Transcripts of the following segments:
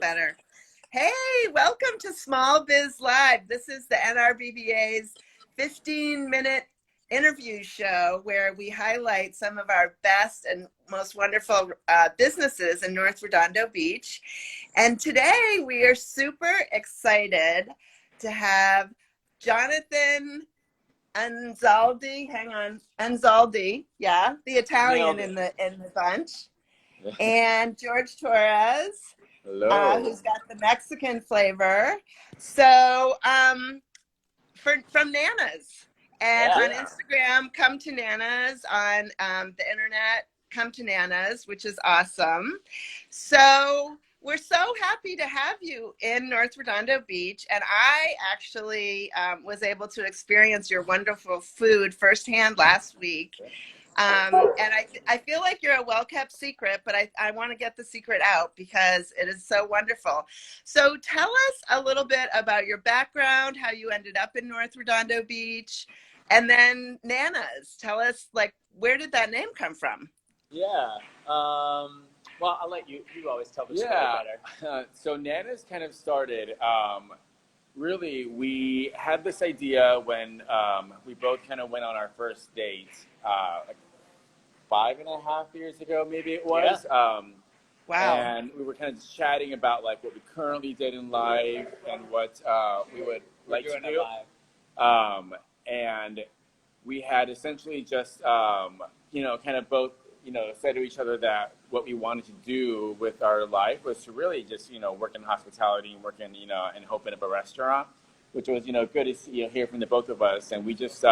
Better. Hey, welcome to Small Biz Live. This is the NRBBA's 15-minute interview show where we highlight some of our best and most wonderful businesses in North Redondo Beach. And today we are super excited to have Jonathan Anzaldi. Anzaldi, yeah, the Italian in the bunch, and George Torres. Hello. Who's got the Mexican flavor. So from Nana's. And on Instagram, come to Nana's. On the internet, come to Nana's, which is awesome. So we're so happy to have you in North Redondo Beach. And I actually was able to experience your wonderful food firsthand last week. And I feel like you're a well-kept secret, but I want to get the secret out because it is so wonderful. So tell us a little bit about your background, how you ended up in North Redondo Beach, and then Nana's. Tell us, like, where did that name come from? Yeah. Well, I'll let you always tell the story better. So Nana's kind of started, really, we had this idea when we both kind of went on our first date, like 5.5 years ago, maybe it was. Wow. And we were kind of chatting about like what we currently did in life and what we would like to do. And we had essentially just, kind of both, said to each other that what we wanted to do with our life was to really just, work in hospitality and work in, and open up a restaurant, which was, good to see, hear from the both of us. And we just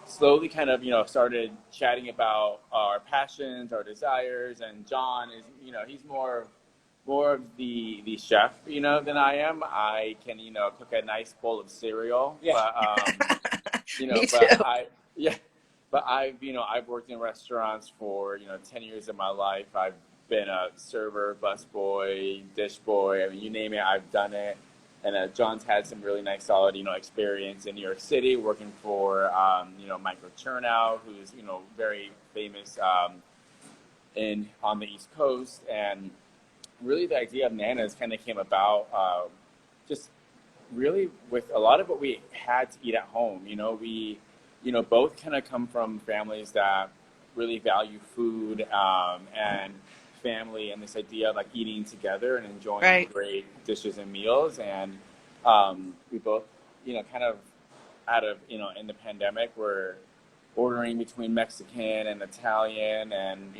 slowly kind of, started chatting about our passions, our desires. And John is, he's more of the chef, than I am. I can, cook a nice bowl of cereal. Yeah. But, Me too. But I've worked in restaurants for, 10 years of my life. I've been a server, busboy, dish boy. I mean, you name it, I've done it. And John's had some really nice, solid, experience in New York City, working for, Michael Chernow, who's, very famous on the East Coast. And really the idea of Nana's kind of came about just really with a lot of what we had to eat at home. We, both kind of come from families that really value food and family, and this idea of like eating together and enjoying great dishes and meals. And we both, kind of out of, in the pandemic, we're ordering between Mexican and Italian, and,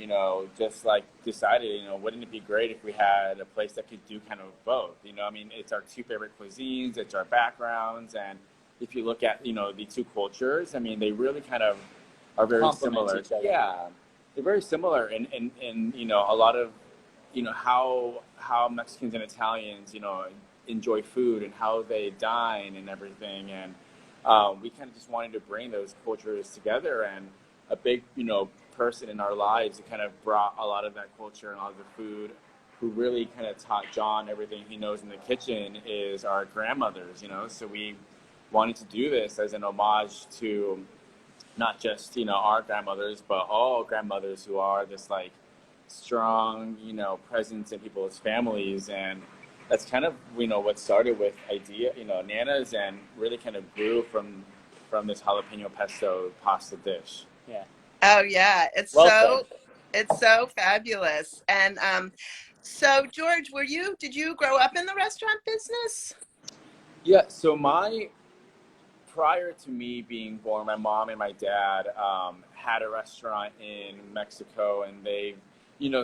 just like decided, wouldn't it be great if we had a place that could do kind of both? I mean, it's our two favorite cuisines, it's our backgrounds, and if you look at, the two cultures, I mean, they really kind of are very similar. Yeah, they're very similar in a lot of, how Mexicans and Italians, enjoy food and how they dine and everything. And we kind of just wanted to bring those cultures together. And a big, person in our lives that kind of brought a lot of that culture and all of the food, who really kind of taught John everything he knows in the kitchen, is our grandmothers, So we wanted to do this as an homage to not just, our grandmothers, but all grandmothers who are this like strong, presence in people's families. And that's kind of, what started with idea, Nana's, and really kind of grew from this jalapeno pesto pasta dish. Yeah. Oh yeah. It's so fabulous. And so George, did you grow up in the restaurant business? Yeah. So prior to me being born, my mom and my dad had a restaurant in Mexico, and they,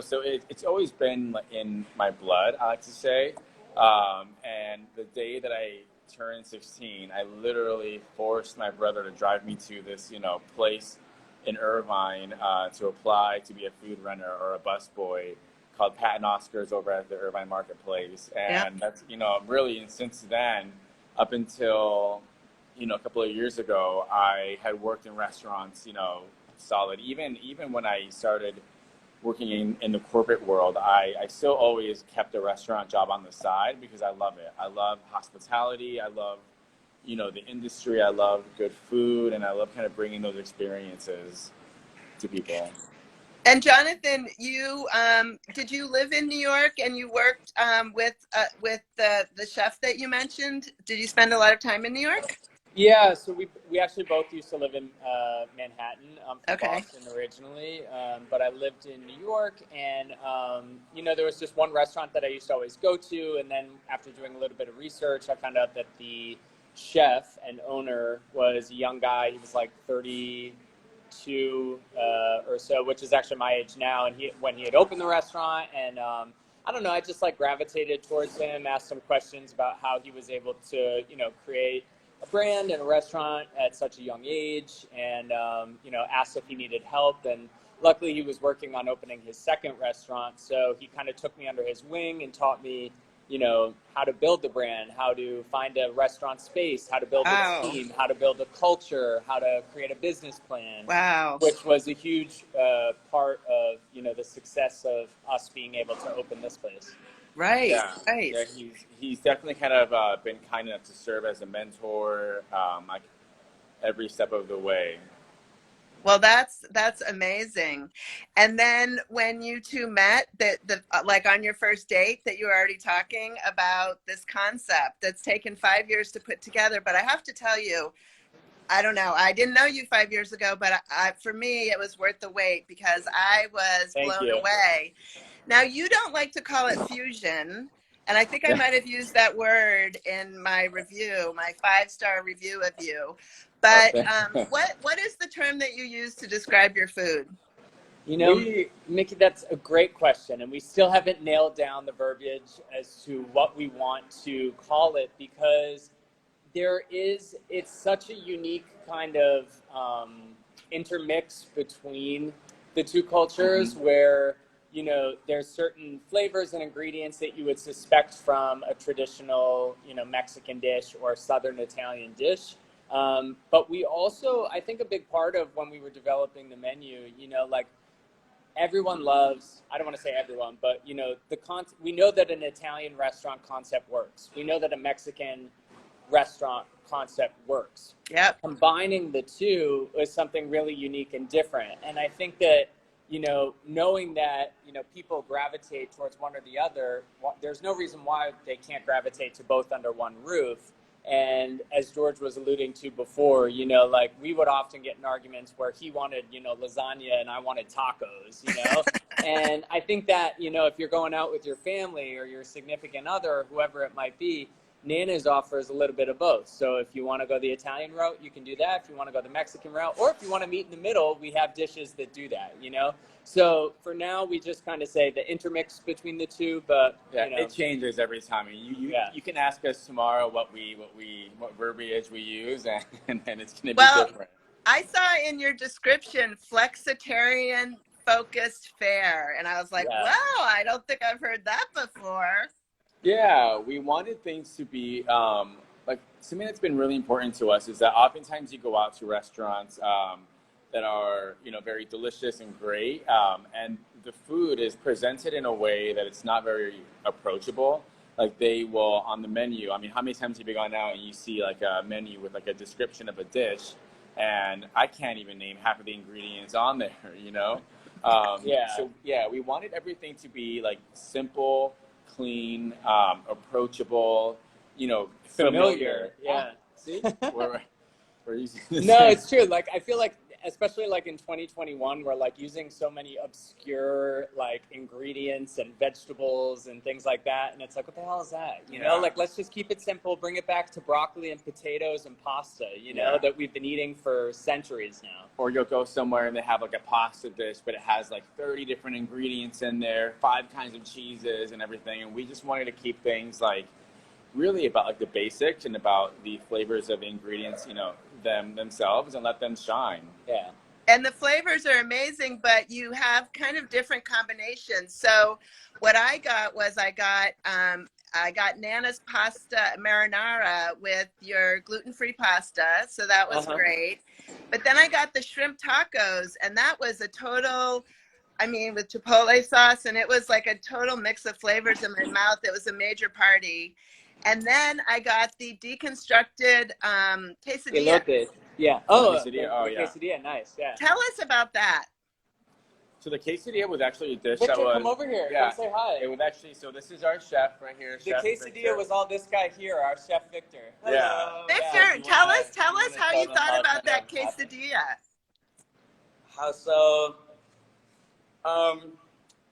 so it's always been in my blood, I like to say. And the day that I turned 16, I literally forced my brother to drive me to this, place in Irvine to apply to be a food runner or a busboy, called Pat and Oscar's over at the Irvine Marketplace. And that's, really, and since then, up until a couple of years ago, I had worked in restaurants, solid. Even when I started working in the corporate world, I still always kept a restaurant job on the side because I love it. I love hospitality. I love, the industry. I love good food, and I love kind of bringing those experiences to people. And Jonathan, you did you live in New York and you worked with the chef that you mentioned? Did you spend a lot of time in New York? Yeah, so we actually both used to live in Manhattan. I'm from Boston originally, but I lived in New York, and you know, there was just one restaurant that I used to always go to, and then after doing a little bit of research, I found out that the chef and owner was a young guy. He was like 32 or so, which is actually my age now, and when he had opened the restaurant, and I don't know, I just like gravitated towards him, asked some questions about how he was able to, you know, create a brand and a restaurant at such a young age, and you know, asked if he needed help. And luckily he was working on opening his second restaurant, so he kind of took me under his wing and taught me, you know, how to build the brand, how to find a restaurant space, how to build a team, how to build a culture, how to create a business plan. Wow. Which was a huge part of, you know, the success of us being able to open this place. Right. Yeah. Right. Yeah, he's definitely kind of been kind enough to serve as a mentor, like every step of the way. Well, that's amazing. And then when you two met, like on your first date, that you were already talking about this concept that's taken 5 years to put together. But I have to tell you, I don't know. I didn't know you 5 years ago, but for me, it was worth the wait because I was blown away. Now, you don't like to call it fusion, and I think I might have used that word in my review, my 5-star review of you. But what is the term that you use to describe your food? You know, Mickey, that's a great question, and we still haven't nailed down the verbiage as to what we want to call it, because it's such a unique kind of intermix between the two cultures, where, you know, there's certain flavors and ingredients that you would suspect from a traditional, you know, Mexican dish or Southern Italian dish. But we also, I think a big part of when we were developing the menu, you know, like everyone loves, I don't want to say everyone, but, you know, we know that an Italian restaurant concept works. We know that a Mexican restaurant concept works. Yep. Combining the two is something really unique and different. And I think that, you know, knowing that, you know, people gravitate towards one or the other, there's no reason why they can't gravitate to both under one roof. And as George was alluding to before, you know, like we would often get in arguments where he wanted, you know, lasagna and I wanted tacos, you know. And I think that, you know, if you're going out with your family or your significant other or whoever it might be, Nana's offers a little bit of both. So if you want to go the Italian route, you can do that. If you want to go the Mexican route, or if you want to meet in the middle, we have dishes that do that, you know? So for now, we just kind of say the intermix between the two, but yeah, you know, it changes every time. You can ask us tomorrow what verbiage we use, and it's going to be different. I saw in your description Flexitarian Focused Fare, and I was like, wow, I don't think I've heard that before. Yeah, we wanted things to be like something that's been really important to us is that oftentimes you go out to restaurants that are, you know, very delicious and great, and the food is presented in a way that it's not very approachable. Like they will on the menu. I mean, how many times have you gone out and you see like a menu with like a description of a dish, and I can't even name half of the ingredients on there, you know? So yeah, we wanted everything to be like simple, clean, approachable, you know, familiar. Yeah. See? we're using this. No, it's true. Like, I feel like, especially like in 2021, we're like using so many obscure like ingredients and vegetables and things like that. And it's like, what the hell is that? You know, like, let's just keep it simple, bring it back to broccoli and potatoes and pasta, you know, that we've been eating for centuries now. Or you'll go somewhere and they have like a pasta dish, but it has like 30 different ingredients in there, 5 kinds of cheeses and everything. And we just wanted to keep things like really about like the basics and about the flavors of the ingredients, you know, themselves, and let them shine. Yeah. And the flavors are amazing, but you have kind of different combinations. So what I got was I got Nana's pasta marinara with your gluten-free pasta, so that was great. But then I got the shrimp tacos, and that was a total, I mean, with chipotle sauce, and it was like a total mix of flavors in my mouth. It was a major party. And then I got the deconstructed quesadilla. Yeah. Oh, quesadilla. Oh, yeah. Quesadilla, nice. Yeah. Tell us about that. So the quesadilla was actually a dish Victor, that was. come over here. Yeah, come say hi. It was actually, so this is our chef right here. The Chef quesadilla Victor. was all this guy here, our Chef Victor. Yeah. Victor, tell us how you thought about that kind of quesadilla.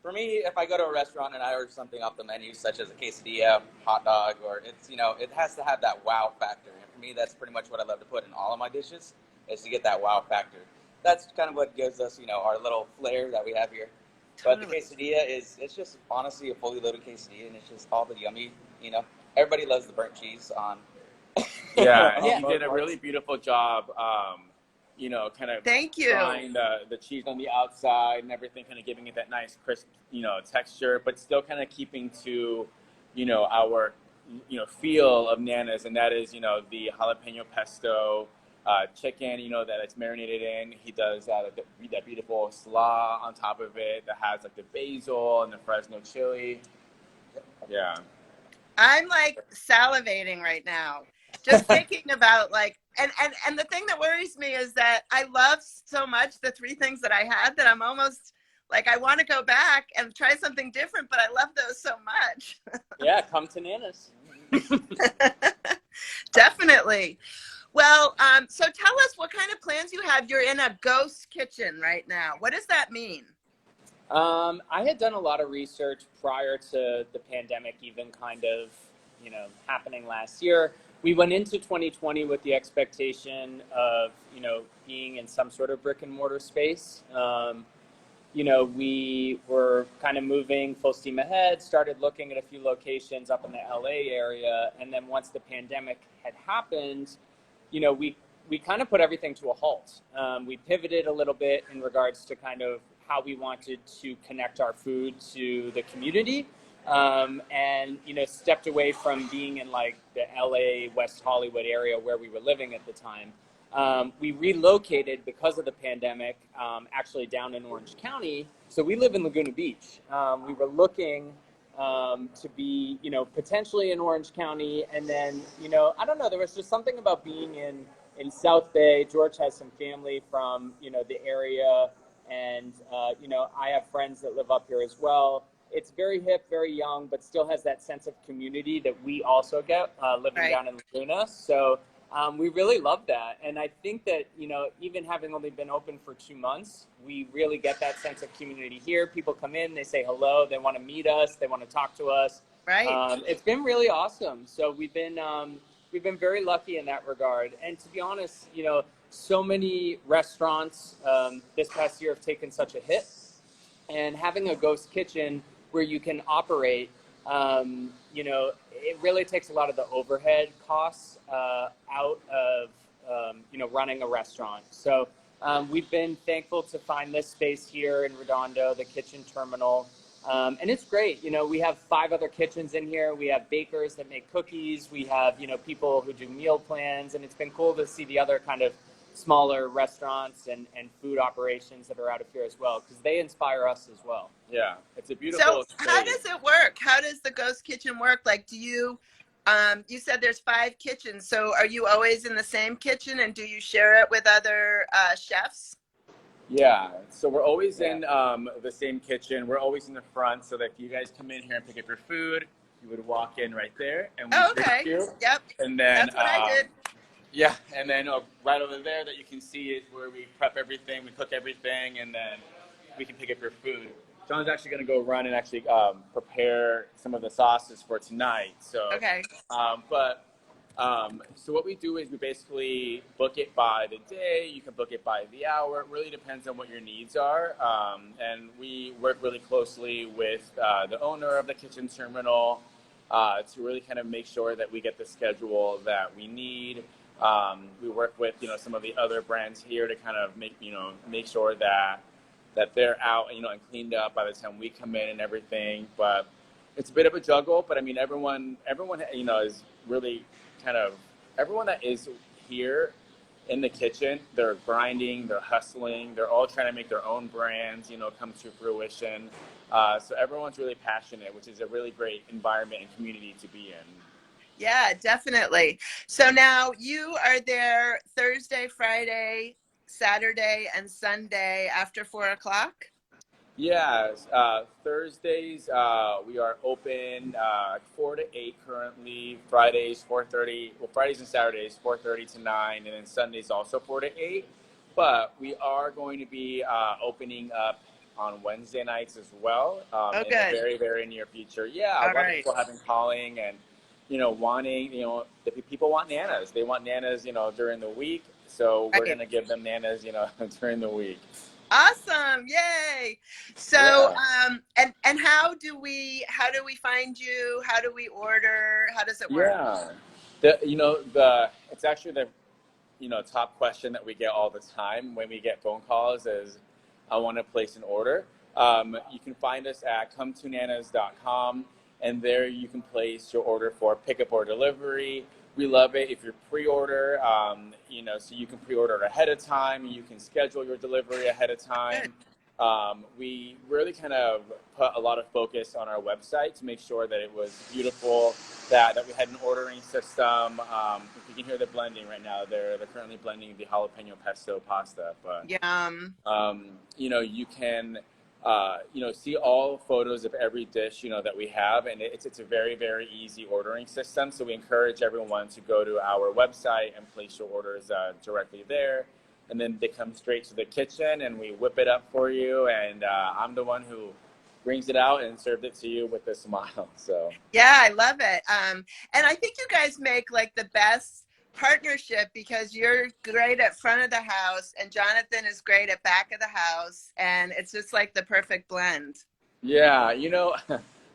For me, if I go to a restaurant and I order something off the menu, such as a quesadilla, hot dog, or it has to have that wow factor. And for me, that's pretty much what I love to put in all of my dishes, is to get that wow factor. That's kind of what gives us, our little flair that we have here. But the quesadilla it's just honestly a fully loaded quesadilla, and it's just all the yummy, Everybody loves the burnt cheese on. Yeah, and you did a really beautiful job, kind of Thank you. frying the cheese on the outside and everything, kind of giving it that nice crisp, texture, but still kind of keeping to, our, feel of Nana's, and that is, the jalapeno pesto chicken, that it's marinated in. He does that beautiful slaw on top of it that has like the basil and the Fresno chili. Yeah. I'm like salivating right now, just thinking about and the thing that worries me is that I love so much the three things that I had that I'm almost like, I want to go back and try something different, but I love those so much. Yeah, come to Nana's. Definitely. Well, so tell us what kind of plans you have. You're in a ghost kitchen right now. What does that mean? I had done a lot of research prior to the pandemic even kind of, happening last year. We went into 2020 with the expectation of, being in some sort of brick and mortar space. We were kind of moving full steam ahead, started looking at a few locations up in the LA area. And then once the pandemic had happened, we kind of put everything to a halt. We pivoted a little bit in regards to kind of how we wanted to connect our food to the community, and stepped away from being in like the LA West Hollywood area where we were living at the time. We relocated because of the pandemic, actually down in Orange County. So we live in Laguna Beach. We were looking to be, potentially in Orange County, and then, I don't know, there was just something about being in South Bay. George has some family from, the area. And, I have friends that live up here as well. It's very hip, very young, but still has that sense of community that we also get living down in Laguna. So we really love that. And I think that, even having only been open for 2 months, we really get that sense of community here. People come in, they say hello, they want to meet us, they want to talk to us. Right. It's been really awesome. So we've been very lucky in that regard. And to be honest, so many restaurants this past year have taken such a hit, and having a ghost kitchen where you can operate, it really takes a lot of the overhead costs out of, running a restaurant. So we've been thankful to find this space here in Redondo, the kitchen terminal. And it's great. We have 5 other kitchens in here. We have bakers that make cookies. We have, people who do meal plans, and it's been cool to see the other kind of smaller restaurants and food operations that are out of here as well, because they inspire us as well. Yeah, it's a beautiful space. How does it work? How does the ghost kitchen work? Like, do you, you said there's 5 kitchens, so are you always in the same kitchen, and do you share it with other chefs? Yeah, so we're always in the same kitchen. We're always in the front, so that if you guys come in here and pick up your food, you would walk in right there, and we greet you. Yep. And then that's what I did. Yeah, and then right over there that you can see is where we prep everything, we cook everything, and then we can pick up your food. John's actually going to go run and actually prepare some of the sauces for tonight. So, okay. So what we do is we basically book it by the day. You can book it by the hour. It really depends on what your needs are. And we work really closely with the owner of the kitchen terminal to really kind of make sure that we get the schedule that we need. We work with, some of the other brands here to kind of make sure that they're out, and cleaned up by the time we come in and everything. But it's a bit of a juggle. But I mean, everyone, is really kind of, everyone that is here in the kitchen, they're grinding, they're hustling, they're all trying to make their own brands, come to fruition. So everyone's really passionate, which is a really great environment and community to be in. Yeah, definitely. So now you are there Thursday, Friday, Saturday, and Sunday after 4 o'clock? Yeah, Thursdays we are open 4 to 8 currently. Fridays 4:30. Well, Fridays and Saturdays 4:30 to 9, and then Sundays also 4 to 8. But we are going to be opening up on Wednesday nights as well in the very, very near future. Yeah, a lot of people have been calling and wanting the people want nanas. They want nanas during the week, so we're gonna give them nanas during the week. Awesome! Yay! So, and how do we find you? How do we order? How does it work? Yeah, it's actually the top question that we get all the time when we get phone calls is, I want to place an order. You can find us at cometonanas.com, and there you can place your order for pickup or delivery. We love it if you pre-order, so you can pre-order ahead of time. You can schedule your delivery ahead of time. We really kind of put a lot of focus on our website to make sure that it was beautiful, that we had an ordering system. If you can hear the blending right now, they're currently blending the jalapeno pesto pasta. But you can see all photos of every dish that we have, and it's a very, very easy ordering system. So we encourage everyone to go to our website and place your orders directly there. And then they come straight to the kitchen and we whip it up for you. And I'm the one who brings it out and served it to you with a smile. So yeah, I love it. And I think you guys make like the best partnership because you're great at front of the house and Jonathan is great at back of the house. And it's just like the perfect blend. Yeah,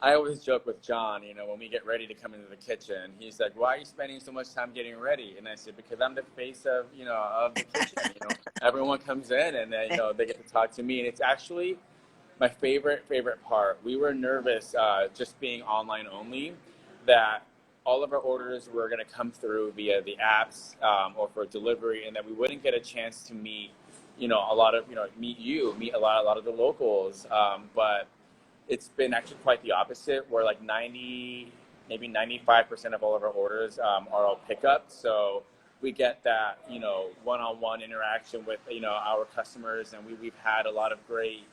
I always joke with John, when we get ready to come into the kitchen, he's like, why are you spending so much time getting ready? And I said, because I'm the face of the kitchen. Everyone comes in and they get to talk to me. And it's actually my favorite part. We were nervous just being online only that all of our orders were going to come through via the apps or for delivery, and that we wouldn't get a chance to meet, a lot of, meet a lot of the locals. But it's been actually quite the opposite. We're like 90, maybe 95% of all of our orders are all pickup. So we get that, one-on-one interaction with, our customers. And we've had a lot of great,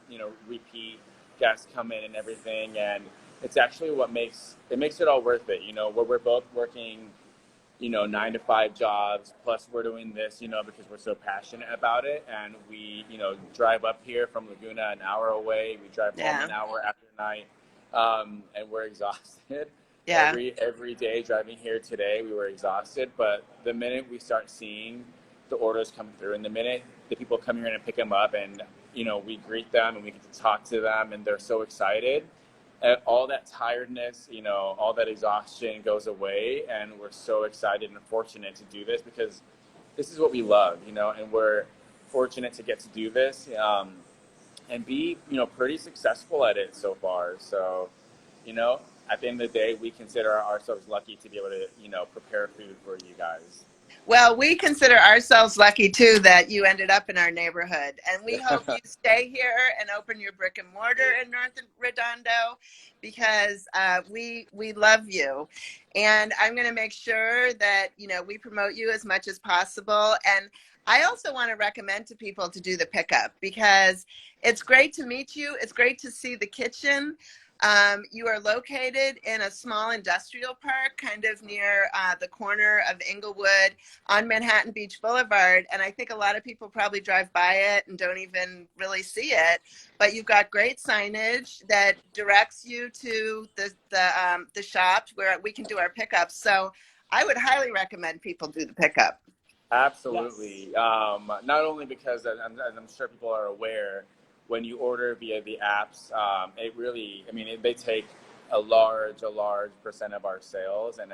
repeat guests come in and everything. And it's actually what makes it all worth it. Where we're both working, 9 to 5 jobs, plus we're doing this, because we're so passionate about it. And we, drive up here from Laguna an hour away. We drive home an hour after night, and we're exhausted. Yeah. Every day driving here today, we were exhausted. But the minute we start seeing the orders come through, and the minute the people come here and pick them up, and we greet them and we get to talk to them, and they're so excited. All that tiredness, all that exhaustion goes away, and we're so excited and fortunate to do this because this is what we love, and we're fortunate to get to do this and be, pretty successful at it so far. So, at the end of the day, we consider ourselves lucky to be able to, prepare food for you guys. Well, we consider ourselves lucky, too, that you ended up in our neighborhood. And we hope you stay here and open your brick and mortar in North Redondo because we love you. And I'm going to make sure that, we promote you as much as possible. And I also want to recommend to people to do the pickup because it's great to meet you. It's great to see the kitchen. You are located in a small industrial park, kind of near the corner of Inglewood on Manhattan Beach Boulevard. And I think a lot of people probably drive by it and don't even really see it. But you've got great signage that directs you to the shop where we can do our pickups. So I would highly recommend people do the pickup. Absolutely. Yes. Not only because, as I'm sure people are aware, when you order via the apps, it really, they take a large percent of our sales. And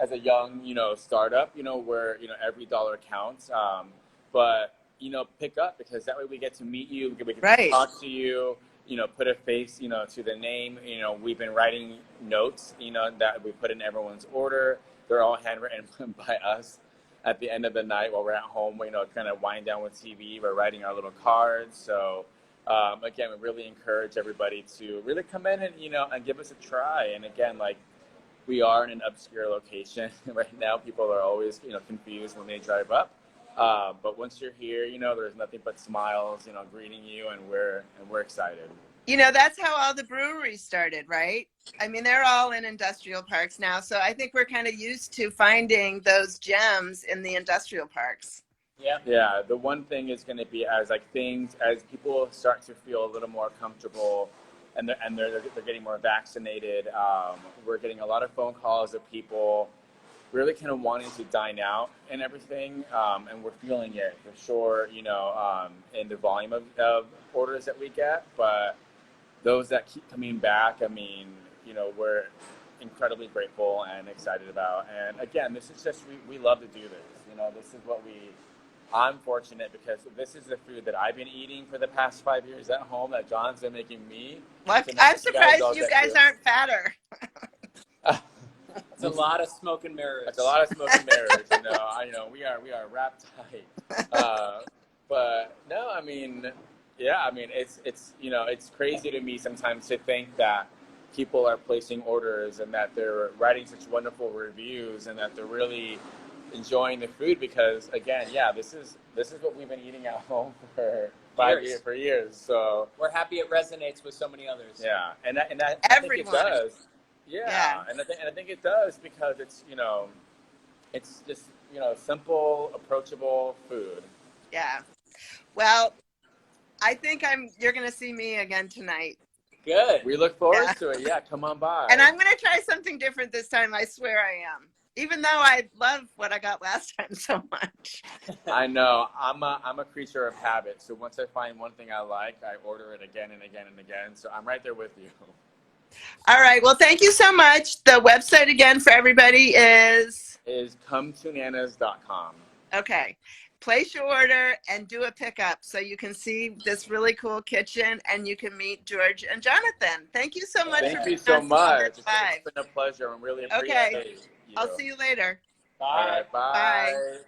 as a young, startup, where, every dollar counts. But, pick up because that way we get to meet you, we can talk to you, put a face, to the name. We've been writing notes, that we put in everyone's order. They're all handwritten by us. At the end of the night while we're at home, kind of wind down with TV, we're writing our little cards. So again, we really encourage everybody to really come in and, and give us a try. And again, like we are in an obscure location right now. People are always, confused when they drive up. But once you're here, you know, there's nothing but smiles, you know, greeting you, and we're excited. You know, that's how all the breweries started, right? I mean, they're all in industrial parks now. So I think we're kind of used to finding those gems in the industrial parks. Yeah. Yeah. The one thing is going to be as people start to feel a little more comfortable and they're getting more vaccinated. We're getting a lot of phone calls of people really kind of wanting to dine out and everything. And we're feeling it for sure, you know, in the volume of orders that we get, but those that keep coming back, I mean, you know, we're incredibly grateful and excited about. And again, this is just, we love to do this. You know, this is what I'm fortunate because this is the food that I've been eating for the past 5 years at home that John's been making me. Well, I'm surprised you guys aren't fatter. It's a lot of smoke and mirrors. It's a lot of smoke and mirrors. You know, we are wrapped tight. But no, I mean, yeah, I mean, it's you know, it's crazy to me sometimes to think that people are placing orders and that they're writing such wonderful reviews and that they're really enjoying the food because, again, yeah, this is what we've been eating at home for 5 years. For years. So we're happy it resonates with so many others. Yeah, and I think it does. Yeah. And I think it does because it's, you know, it's just, you know, simple, approachable food. Yeah. Well, I think you're going to see me again tonight. Good. We look forward to it. Yeah, come on by. And I'm going to try something different this time. I swear I am. Even though I love what I got last time so much. I know. I'm a creature of habit. So once I find one thing I like, I order it again and again and again. So I'm right there with you. All right. Well, thank you so much. The website again for everybody is cometonanas.com. Okay. Place your order and do a pickup so you can see this really cool kitchen and you can meet George and Jonathan. Thank you so much. Thank you so much. It's been a pleasure. I really appreciate it. Okay. I'll see you later. Bye. All right, bye. Bye.